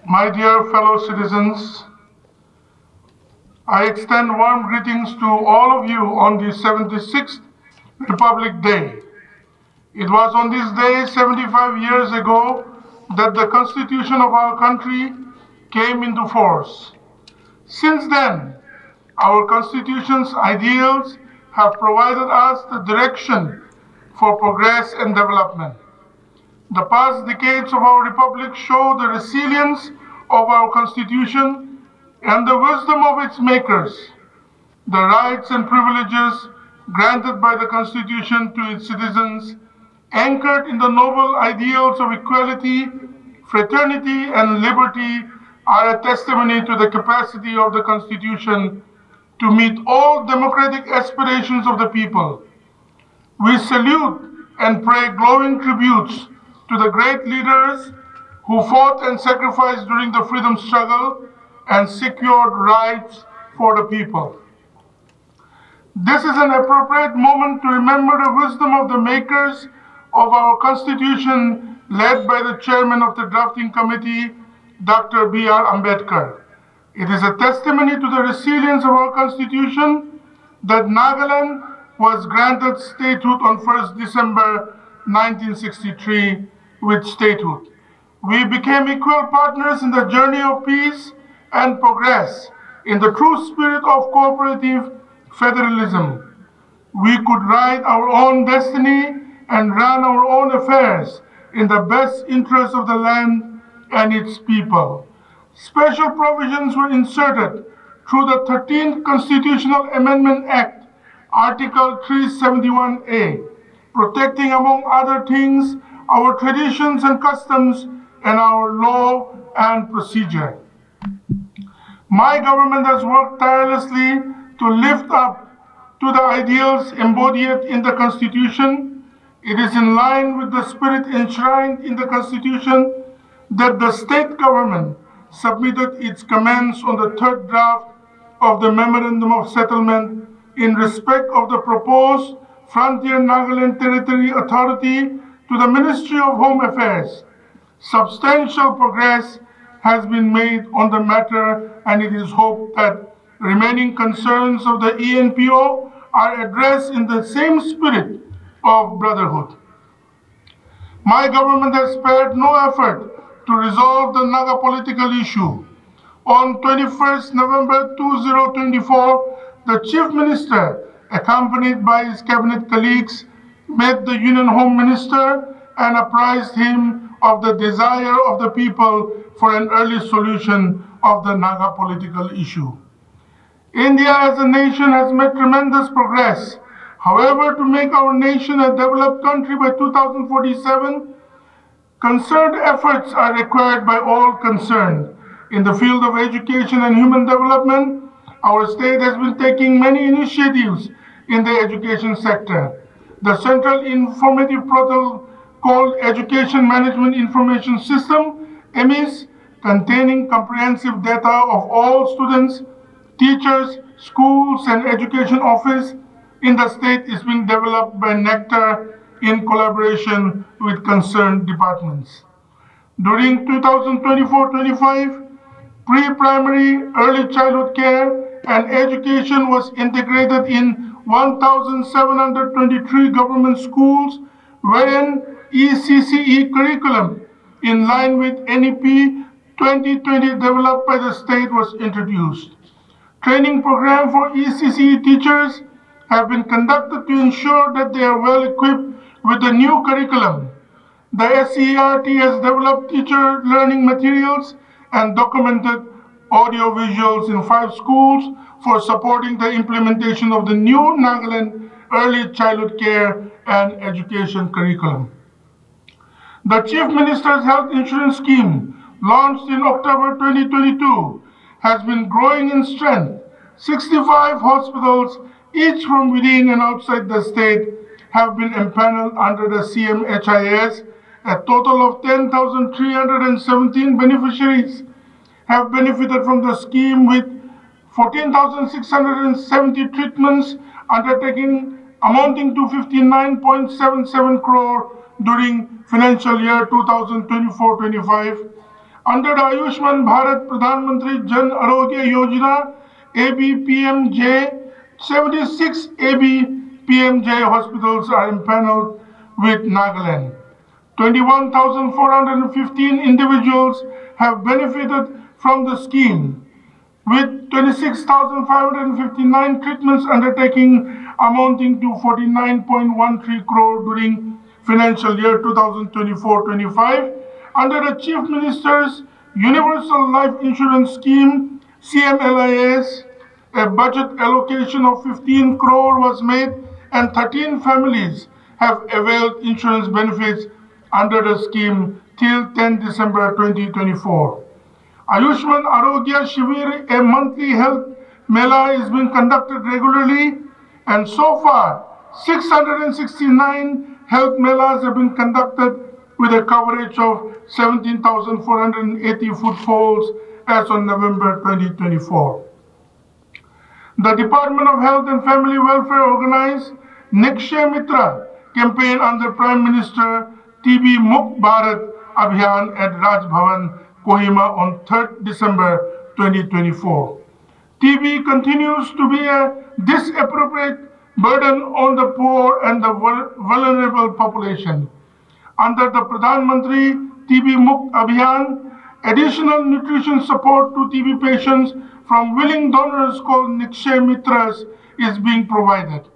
My dear fellow citizens, I extend warm greetings to all of you on the 76th Republic Day. It was on this day 75 years ago that the Constitution of our country came into force. Since then, our Constitution's ideals have provided us the direction for progress and development. The past decades of our republic show the resilience of our Constitution and the wisdom of its makers. The rights and privileges granted by the Constitution to its citizens, anchored in the noble ideals of equality, fraternity, and liberty, are a testimony to the capacity of the Constitution to meet all democratic aspirations of the people. We salute and pay glowing tributes to the great leaders who fought and sacrificed during the freedom struggle and secured rights for the people. This is an appropriate moment to remember the wisdom of the makers of our Constitution, led by the chairman of the drafting committee, Dr. B.R. Ambedkar. It is a testimony to the resilience of our Constitution that Nagaland was granted statehood on 1st December 1963 with statehood. We became equal partners in the journey of peace and progress in the true spirit of cooperative federalism. We could write our own destiny and run our own affairs in the best interest of the land and its people. Special provisions were inserted through the 13th Constitutional Amendment Act, Article 371A, protecting, among other things, our traditions and customs and our law and procedure. My government has worked tirelessly to lift up to the ideals embodied in the Constitution. It is in line with the spirit enshrined in the Constitution that the state government submitted its comments on the third draft of the Memorandum of Settlement in respect of the proposed Frontier Nagaland Territory Authority to the Ministry of Home Affairs. Substantial progress has been made on the matter, and it is hoped that remaining concerns of the ENPO are addressed in the same spirit of brotherhood. My government has spared no effort to resolve the Naga political issue. On 21st November 2024, the Chief Minister, accompanied by his cabinet colleagues, met the Union Home Minister and apprised him of the desire of the people for an early solution of the Naga political issue. India as a nation has made tremendous progress. However, to make our nation a developed country by 2047, concerted efforts are required by all concerned. In the field of education and human development, our state has been taking many initiatives in the education sector. The Central Informative Portal called Education Management Information System, EMIS, containing comprehensive data of all students, teachers, schools, and education office in the state is being developed by NECTAR in collaboration with concerned departments. During 2024-25, pre-primary early childhood care and education was integrated in 1,723 government schools, wherein ECCE curriculum in line with NEP 2020 developed by the state was introduced. Training program for ECCE teachers have been conducted to ensure that they are well equipped with the new curriculum. The SCERT has developed teacher learning materials and documented audio visuals in 5 schools for supporting the implementation of the new Nagaland early childhood care and education curriculum. The Chief Minister's Health Insurance Scheme, launched in October 2022, has been growing in strength. 65 hospitals, each from within and outside the state, have been empaneled under the CMHIS. A total of 10,317 beneficiaries have benefited from the scheme, with 14,670 treatments undertaken amounting to 59.77 crore during financial year 2024-25. Under the Ayushman Bharat Pradhan Mantri Jan Arogya Yojana ABPMJ, 76 ABPMJ hospitals are impaneled with Nagaland. 21,415 individuals have benefited from the scheme, with 26,559 treatments undertaking amounting to 49.13 crore during financial year 2024-25 under the Chief Minister's Universal Life Insurance Scheme CMLIS. A budget allocation of 15 crore was made and 13 families have availed insurance benefits under the scheme till 10 December 2024. Ayushman Arogya Shivir, a monthly health mela, is being conducted regularly, and so far 669 health melas have been conducted with a coverage of 17,480 footfalls as on November 2024. The Department of Health and Family Welfare organized Nikshay Mitra campaign under Prime Minister TB Mukt Bharat Abhiyan at Raj Bhavan, Kohima on 3rd December 2024. TB continues to be a disappropriate burden on the poor and the vulnerable population. Under the Pradhan Mantri TB Mukt Abhiyan, additional nutrition support to TB patients from willing donors called Nikshay Mitras is being provided.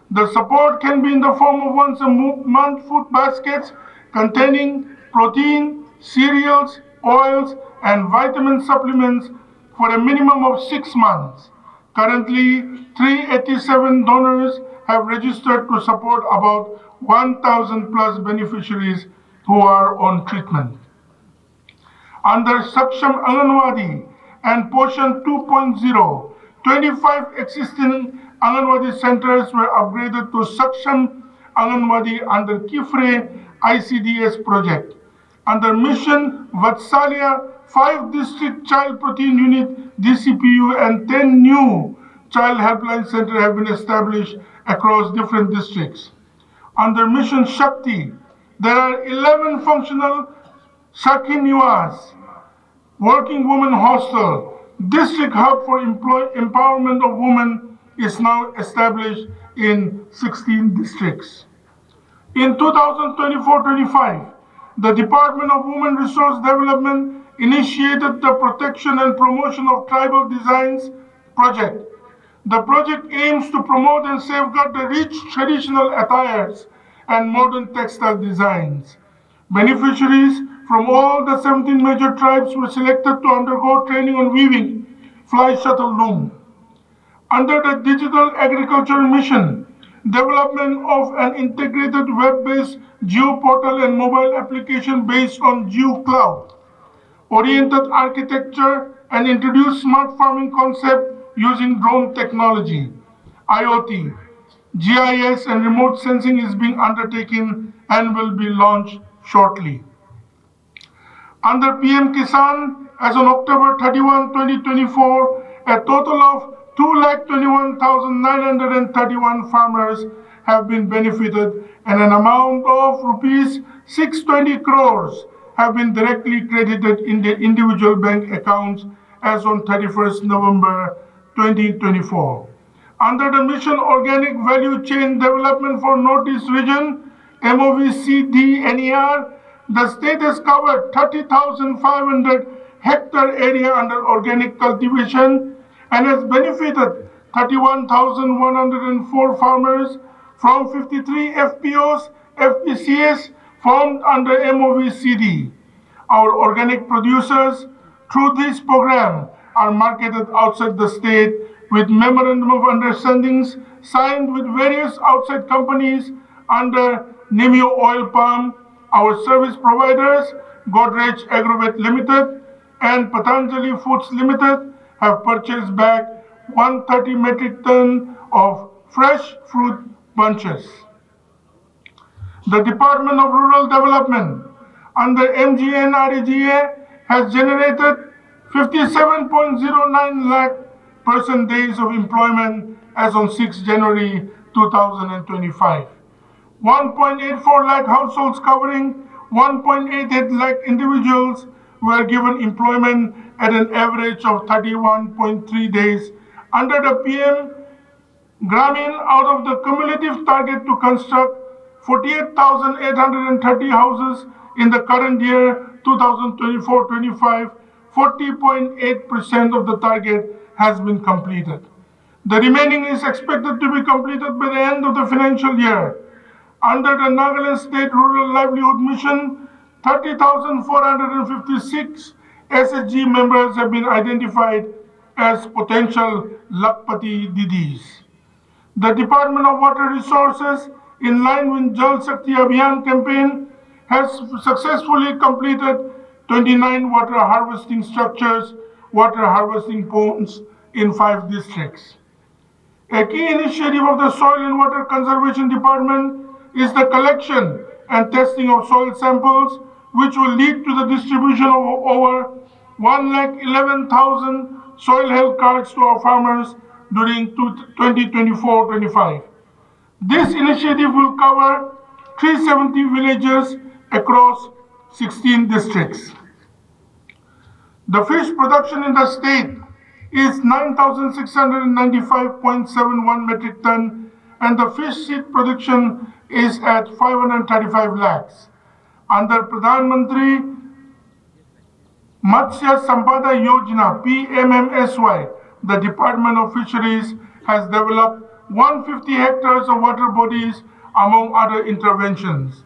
The support can be in the form of once a month food baskets containing protein, cereals, oils, and vitamin supplements for a minimum of 6 months. Currently, 387 donors have registered to support about 1,000 plus beneficiaries who are on treatment. Under Saksham Anganwadi and Poshan 2.0, 25 existing Anganwadi centers were upgraded to Saksham Anganwadi under Kifre ICDS project. Under Mission Vatsalya, 5 district child protein unit DCPU and 10 new child helpline centers have been established across different districts. Under Mission Shakti, there are 11 functional Shakhi Niwas, working women hostel. District hub for empowerment of women is now established in 16 districts. In 2024-25, the Department of Women Resource Development initiated the Protection and Promotion of Tribal Designs project. The project aims to promote and safeguard the rich traditional attires and modern textile designs. Beneficiaries from all the 17 major tribes were selected to undergo training on weaving fly shuttle loom. Under the Digital Agriculture Mission, development of an integrated web-based geo-portal and mobile application based on GeoCloud, oriented architecture, and introduced smart farming concept using drone technology, IoT, GIS, and remote sensing is being undertaken and will be launched shortly. Under PM Kisan, as on October 31, 2024, a total of 2,21,931 farmers have been benefited and an amount of rupees 620 crores have been directly credited in their individual bank accounts as on 31st November 2024. Under the Mission Organic Value Chain Development for Northeast Region, MOVCDNER, the state has covered 30,500 hectare area under organic cultivation and has benefited 31,104 farmers from 53 FPOs, FPCs formed under MOVCD. Our organic producers, through this program, are marketed outside the state with memorandum of understandings signed with various outside companies under Nimio Oil Palm. Our service providers, Godrej Agrovet Limited and Patanjali Foods Limited, have purchased back 130 metric ton of fresh fruit bunches. The Department of Rural Development under MGNREGA has generated 57.09 lakh person days of employment as on 6 January 2025. 1.84 lakh households covering 1.88 lakh individuals were given employment at an average of 31.3 days under the PM Gramin out of the cumulative target to construct 48,830 houses in the current year 2024-25. 40.8% of the target has been completed. The remaining is expected to be completed by the end of the financial year. Under the Nagaland State Rural Livelihood Mission, 30,456 SSG members have been identified as potential Lakpati Didis. The Department of Water Resources, in line with Jal Shakti Abhiyan campaign, has successfully completed 29 water harvesting structures, water harvesting ponds in 5 districts. A key initiative of the Soil and Water Conservation Department is the collection and testing of soil samples, which will lead to the distribution of over 111,000 soil health cards to our farmers during 2024-25. This initiative will cover 370 villages across 16 districts. The fish production in the state is 9,695.71 metric ton, and the fish seed production is at 535 lakhs. Under Pradhan Mantri Matsya Sampada Yojana (PMMSY), the Department of Fisheries has developed 150 hectares of water bodies among other interventions.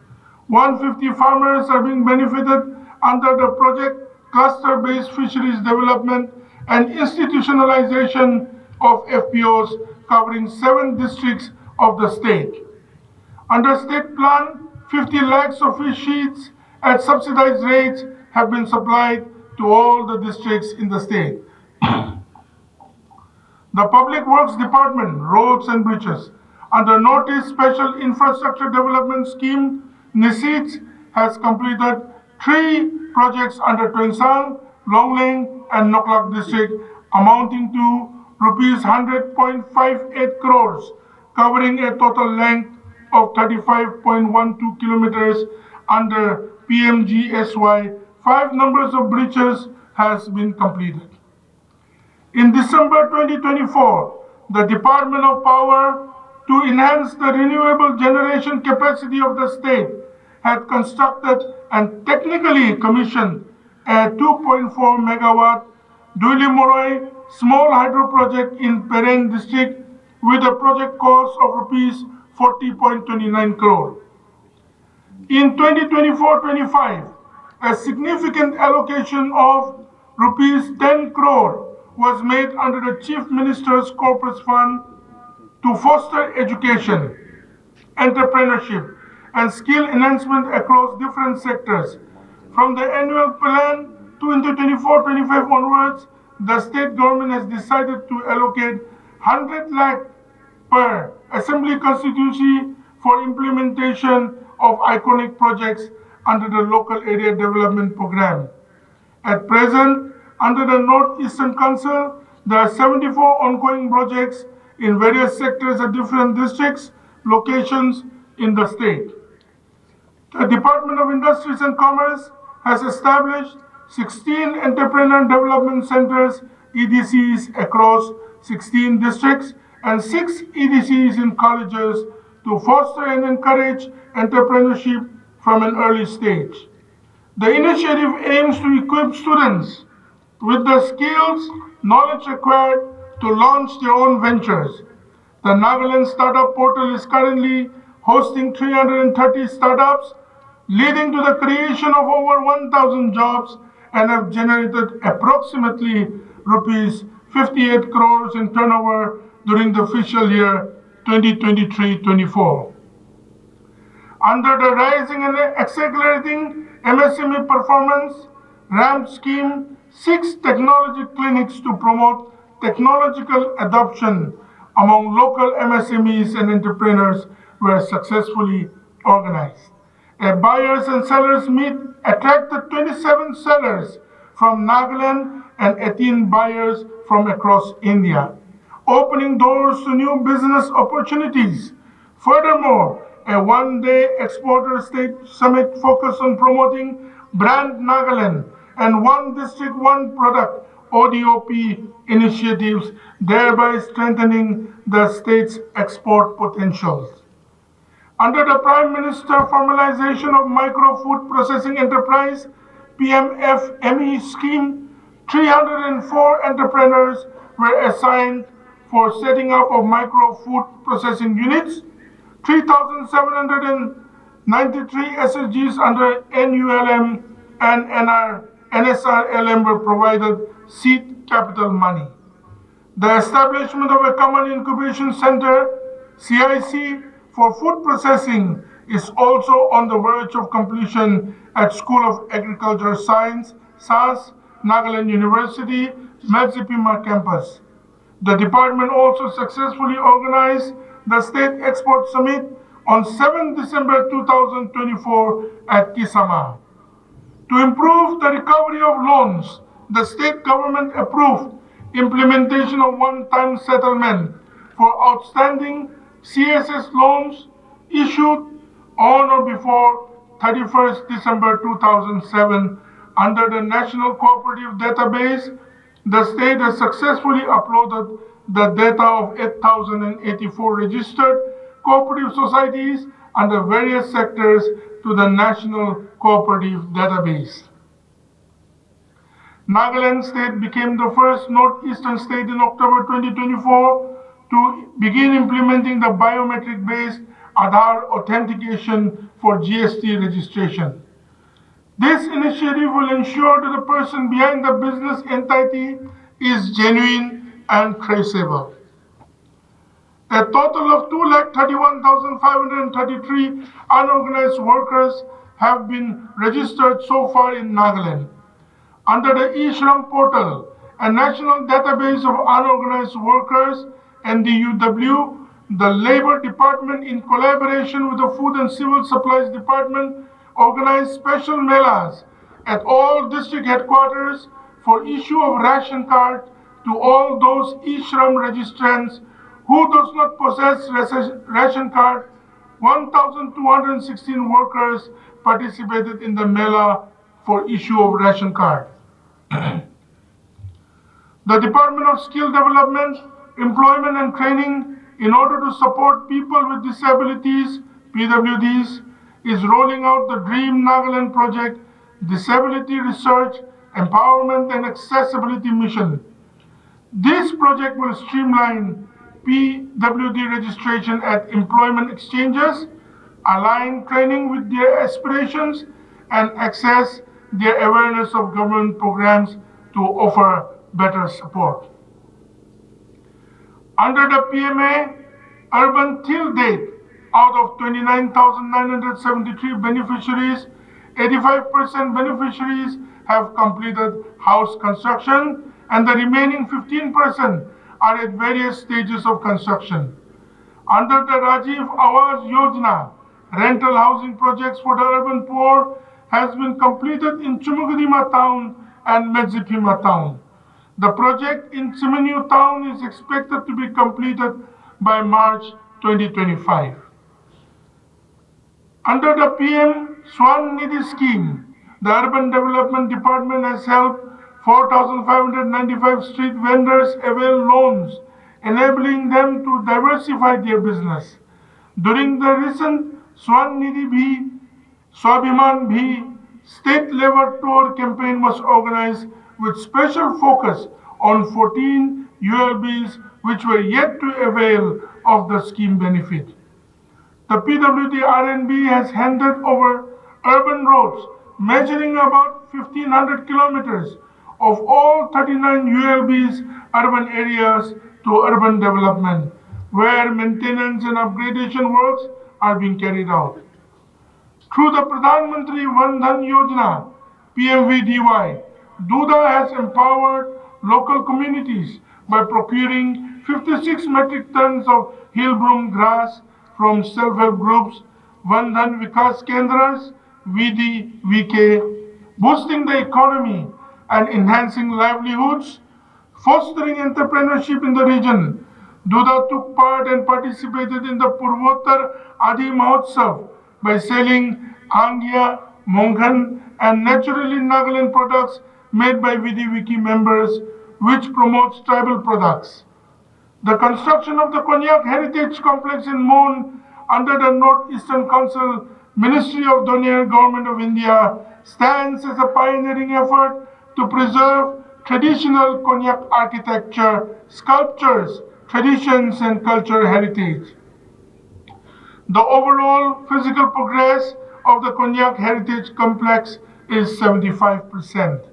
150 farmers are being benefited under the project Cluster-Based Fisheries Development and Institutionalization of FPOs covering 7 districts of the state. Under state plan, 50 lakhs of fish sheets at subsidized rates have been supplied to all the districts in the state. The Public Works Department, Roads and Bridges, under Northeast Special Infrastructure Development Scheme, NISITS, has completed 3 projects under Tuensang, Longling, and Noklak district, amounting to rupees 100.58 crores, covering a total length of 35.12 kilometers under PMGSY. 5 numbers of bridges has been completed. In December 2024, the Department of Power, to enhance the renewable generation capacity of the state, had constructed and technically commissioned a 2.4 megawatt Duili Moroi small hydro project in Peren district with a project cost of rupees 40.29 crore. In 2024-25, a significant allocation of rupees 10 crore was made under the Chief Minister's Corporate Fund to foster education, entrepreneurship, and skill enhancement across different sectors. From the annual plan 2024-25 onwards, the state government has decided to allocate 100 lakh per assembly constituency for implementation of iconic projects under the Local Area Development Program. At present, under the Northeastern Council, there are 74 ongoing projects in various sectors at different districts, locations in the state. The Department of Industries and Commerce has established 16 Entrepreneur Development Centers, EDCs, across 16 districts and 6 EDCs in colleges to foster and encourage entrepreneurship from an early stage. The initiative aims to equip students with the skills, knowledge required to launch their own ventures. The Nagaland Startup Portal is currently hosting 330 startups, leading to the creation of over 1,000 jobs and have generated approximately rupees 58 crores in turnover during the fiscal year 2023-24. Under the Rising and Accelerating MSME Performance RAMP scheme, 6 technology clinics to promote technological adoption among local MSMEs and entrepreneurs were successfully organized. A buyers and sellers meet attracted 27 sellers from Nagaland and 18 buyers from across India, opening doors to new business opportunities. Furthermore, a one-day exporter state summit focused on promoting brand Nagaland and One District, One Product ODOP initiatives, thereby strengthening the state's export potentials. Under the Prime Minister Formalization of Micro Food Processing Enterprise PMFME scheme, 304 entrepreneurs were assigned for setting up of micro food processing units. 3,793 SSGs under NULM and NSRLM were provided seed capital money. The establishment of a Common Incubation Center, CIC, for food processing is also on the verge of completion at School of Agriculture Science, SAS, Nagaland University, Medzipima campus. The department also successfully organized the State Export Summit on 7 December 2024 at Kisama. To improve the recovery of loans, the state government approved implementation of one-time settlement for outstanding CSS loans issued on or before 31st December 2007 under the National Cooperative Database. The state has successfully uploaded the data of 8,084 registered cooperative societies under various sectors to the National Cooperative Database. Nagaland State became the first northeastern state in October 2024 to begin implementing the biometric-based Aadhaar authentication for GST registration. This initiative will ensure that the person behind the business entity is genuine and traceable. A total of 231,533 unorganized workers have been registered so far in Nagaland. Under the eShram portal, a national database of unorganized workers, NDUW, the Labor Department, in collaboration with the Food and Civil Supplies Department, organized special melas at all district headquarters for issue of ration card to all those eShram registrants who does not possess ration card. 1,216 workers participated in the mela for issue of ration card. The Department of Skill Development, Employment and Training, in order to support people with disabilities, PWDs, is rolling out the Dream Nagaland Project, Disability Research, Empowerment and Accessibility Mission. This project will streamline PWD registration at employment exchanges, align training with their aspirations, and access their awareness of government programs to offer better support. Under the PMA urban till date, out of 29,973 beneficiaries, 85% beneficiaries have completed house construction, and the remaining 15% are at various stages of construction. Under the Rajiv Awas Yojana, rental housing projects for the urban poor has been completed in Chumugadima town and Medzipima town. The project in Simeniu town is expected to be completed by March 2025. Under the PM Swan Nidhi scheme, the Urban Development Department has helped 4,595 street vendors avail loans, enabling them to diversify their business. During the recent Swan Nidhi Bhi, Swabhiman Bhi state level tour campaign was organized with special focus on 14 ULBs which were yet to avail of the scheme benefit. The PWD RNB has handed over urban roads measuring about 1,500 kilometers of all 39 ULBs urban areas to urban development, where maintenance and upgradation works are being carried out. Through the Pradhan Mantri Wan Dhan Yojana, PMVDY, Duda has empowered local communities by procuring 56 metric tons of hill broom grass from self-help groups, Wan Dhan Vikas Kendras, VD, VK, boosting the economy and enhancing livelihoods, fostering entrepreneurship in the region. Duda took part and participated in the Purvottar Adi Mahotsav by selling Angya, Monghan and naturally Nagaland products made by VDWiki members, which promotes tribal products. The construction of the Konyak Heritage Complex in Mon under the Northeastern Council, Ministry of Donier, Government of India, stands as a pioneering effort to preserve traditional Konyak architecture, sculptures, traditions, and cultural heritage. The overall physical progress of the Konyak Heritage Complex is 75%.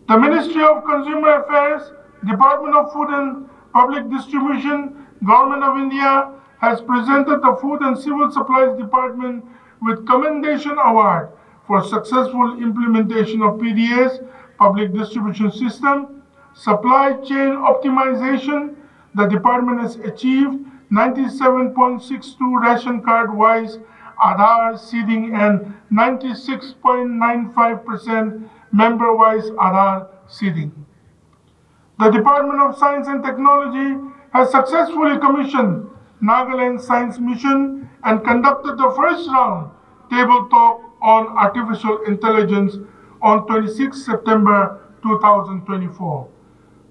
The Ministry of Consumer Affairs, Department of Food and Public Distribution, Government of India has presented the Food and Civil Supplies Department with Commendation Award for successful implementation of PDS, Public Distribution System, supply chain optimization. The department has achieved 97.62 ration card wise Aadhaar seeding and 96.95% member wise Aadhaar seeding. The Department of Science and Technology has successfully commissioned Nagaland Science Mission and conducted the first round table talk on artificial intelligence on 26 September 2024.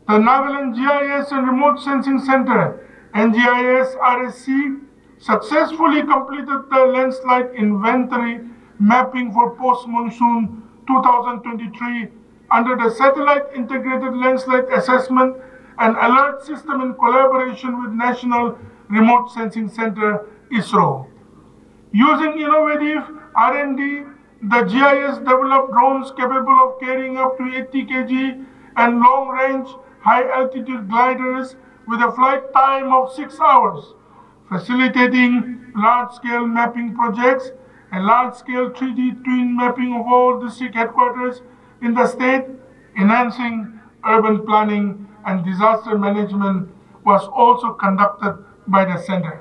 The Nagaland GIS and Remote Sensing Center, NGIS RSC, successfully completed the landslide inventory mapping for post-monsoon 2023 under the Satellite Integrated Landslide Assessment and Alert System in collaboration with National Remote Sensing Center, ISRO. Using innovative R&D, the GIS developed drones capable of carrying up to 80 kg and long-range, high-altitude gliders with a flight time of 6 hours, facilitating large-scale mapping projects and large-scale 3D twin mapping of all district headquarters in the state, enhancing urban planning and disaster management was also conducted by the center.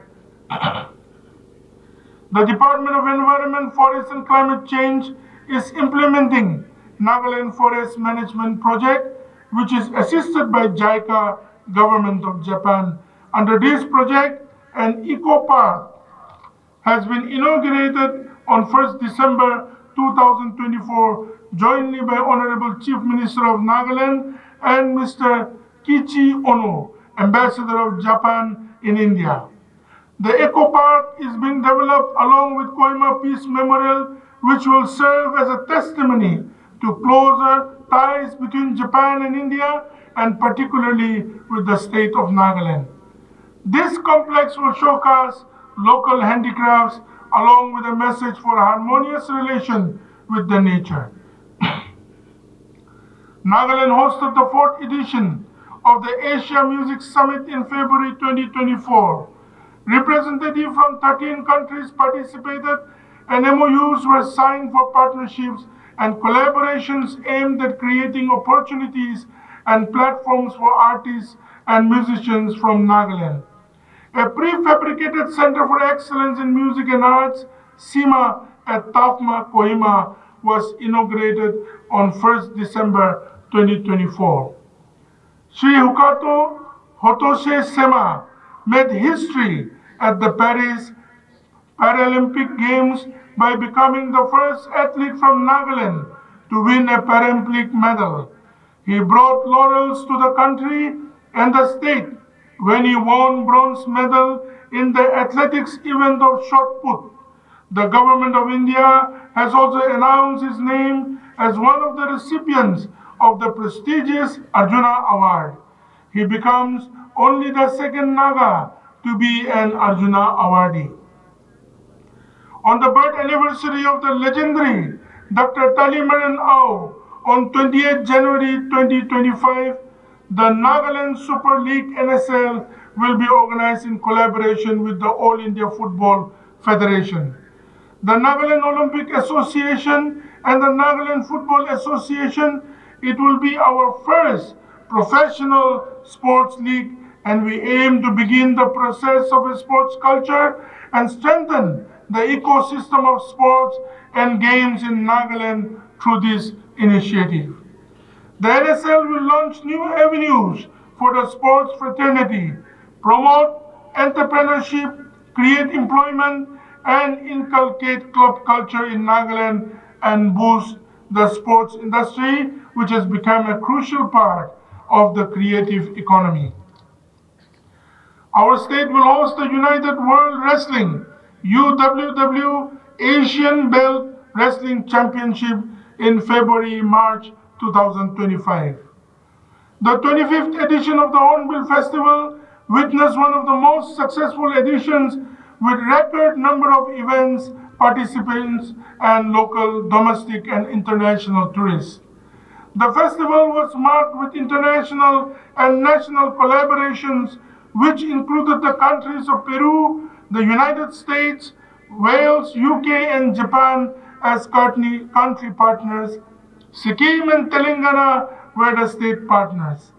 The Department of Environment, Forest and Climate Change is implementing Nagaland Forest Management Project, which is assisted by JICA, Government of Japan. Under this project, an eco park has been inaugurated on 1st December 2024, jointly by Honorable Chief Minister of Nagaland and Mr. Kichi Ono, Ambassador of Japan in India. The Eco Park is being developed along with Kohima Peace Memorial, which will serve as a testimony to closer ties between Japan and India, and particularly with the state of Nagaland. This complex will showcase local handicrafts along with a message for harmonious relation with the nature. Nagaland hosted the 4th edition of the Asia Music Summit in February 2024. Representatives from 13 countries participated and MOUs were signed for partnerships and collaborations aimed at creating opportunities and platforms for artists and musicians from Nagaland. A prefabricated Center for Excellence in Music and Arts, CIMA, at Tafma, Kohima, was inaugurated on 1st December 2024. Sri Hukato Hotoshe Sema made history at the Paris Paralympic Games by becoming the first athlete from Nagaland to win a Paralympic medal. He brought laurels to the country and the state when he won bronze medal in the athletics event of shot put. The Government of India has also announced his name as one of the recipients of the prestigious Arjuna Award. He becomes only the second Naga to be an Arjuna awardee. On the birth anniversary of the legendary Dr. Talimaran Au on 28 January 2025, the Nagaland Super League NSL will be organized in collaboration with the All India Football Federation. The Nagaland Olympic Association and the Nagaland Football Association, it will be our first professional sports league, and we aim to begin the process of a sports culture and strengthen the ecosystem of sports and games in Nagaland through this initiative. The NSL will launch new avenues for the sports fraternity, promote entrepreneurship, create employment, and inculcate club culture in Nagaland and boost the sports industry, which has become a crucial part of the creative economy. Our state will host the United World Wrestling UWW Asian Belt Wrestling Championship in February-March 2025. The 25th edition of the Hornbill Festival witnessed one of the most successful editions with record number of events, participants, and local, domestic, and international tourists. The festival was marked with international and national collaborations, which included the countries of Peru, the United States, Wales, UK, and Japan as country partners. Sikkim and Telangana were the state partners.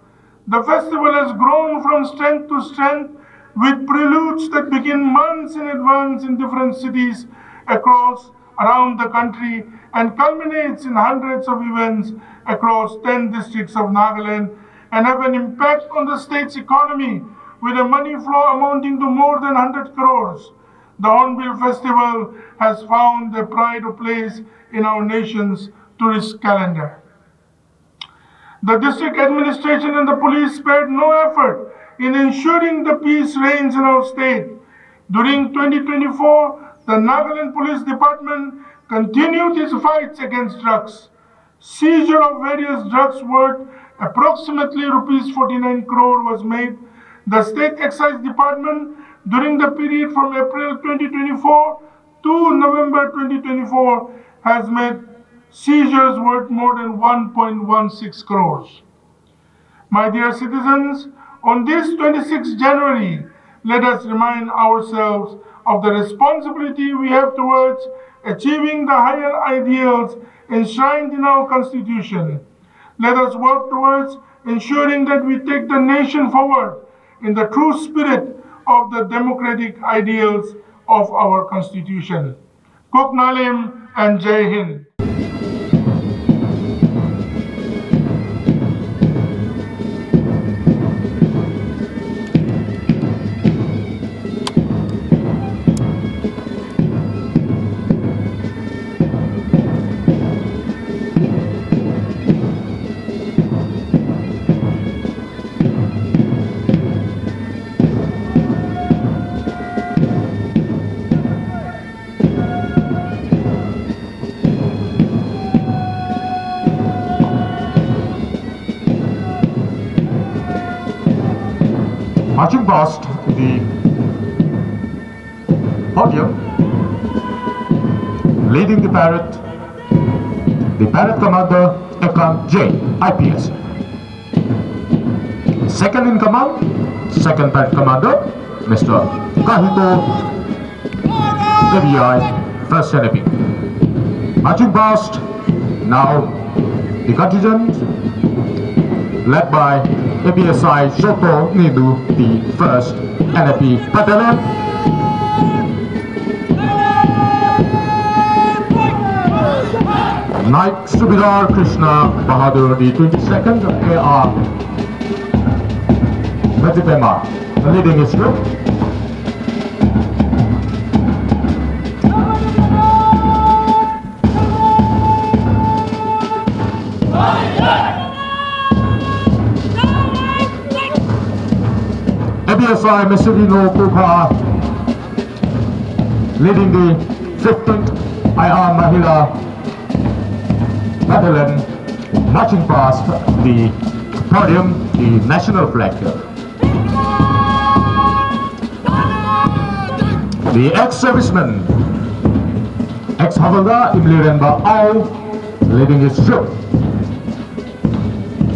The festival has grown from strength to strength with preludes that begin months in advance in different cities around the country and culminates in hundreds of events across 10 districts of Nagaland and have an impact on the state's economy with a money flow amounting to more than 100 crores. The Hornbill Festival has found a pride of place in our nation's tourist calendar. The district administration and the police spared no effort in ensuring the peace reigns in our state. During 2024, the Nagaland Police Department continued its fights against drugs. Seizure of various drugs worth approximately rupees 49 crore was made. The State Excise Department during the period from April 2024 to November 2024 has made seizures worth more than 1.16 crores. My dear citizens, on this 26th January, let us remind ourselves of the responsibility we have towards achieving the higher ideals enshrined in our Constitution. Let us work towards ensuring that we take the nation forward in the true spirit of the democratic ideals of our Constitution. Kuk Nalim and Jai Hind. Marching past the podium, leading the parade commander Ekam J, IPS. Second in command, second parade commander, Mr. Kahito, ABI, first NAP. Marching past, now the contingent led by APSI Shoto Nidu, the 1st NAP Battalion. Knight Subidar Krishna Bahadur, the 22nd AR Majipema, leading his troop. ABSI Mesirino Kuka, leading the 15th IR Mahila Battalion, marching past the podium, the national flag. The ex-serviceman, ex-Havaldar Imlirenba Au, leading his troop.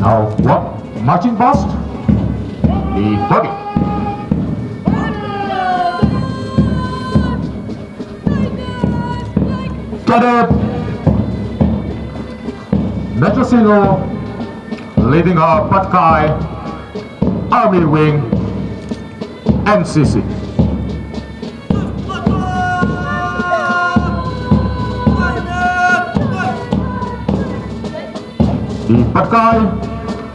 Now what? Marching past the podium. Cadet Metrosino, leading our Patkai Army Wing NCC. The Patkai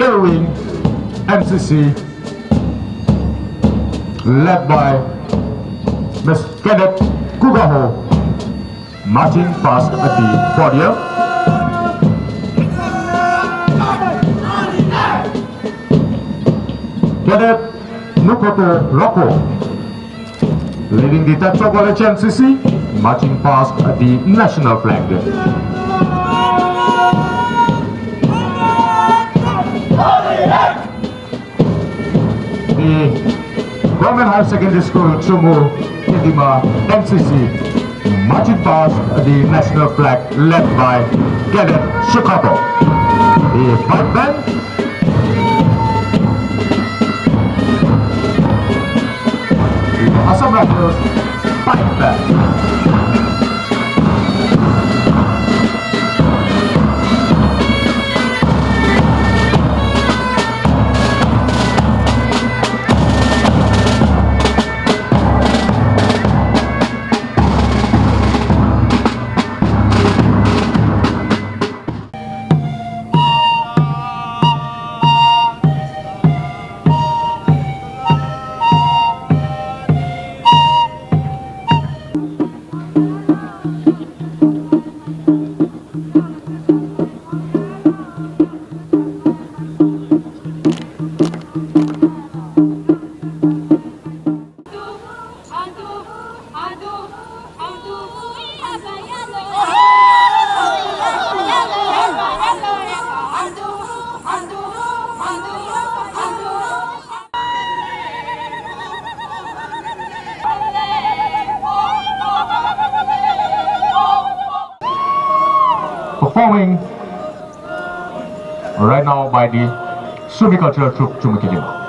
Air Wing NCC, led by Ms. Cadet Kugaho, marching past at the podium. Cadet Nukoto Rocco, leading the Tetra College NCC, marching past the national flag. The Government Higher Secondary School Chumu Kedima NCC, marching past the national flag led by Cadet Shikoto. The pipe band, the Assam Rifles pipe band. Performing right now by the Sumi Cultural Troupe Chumukidima.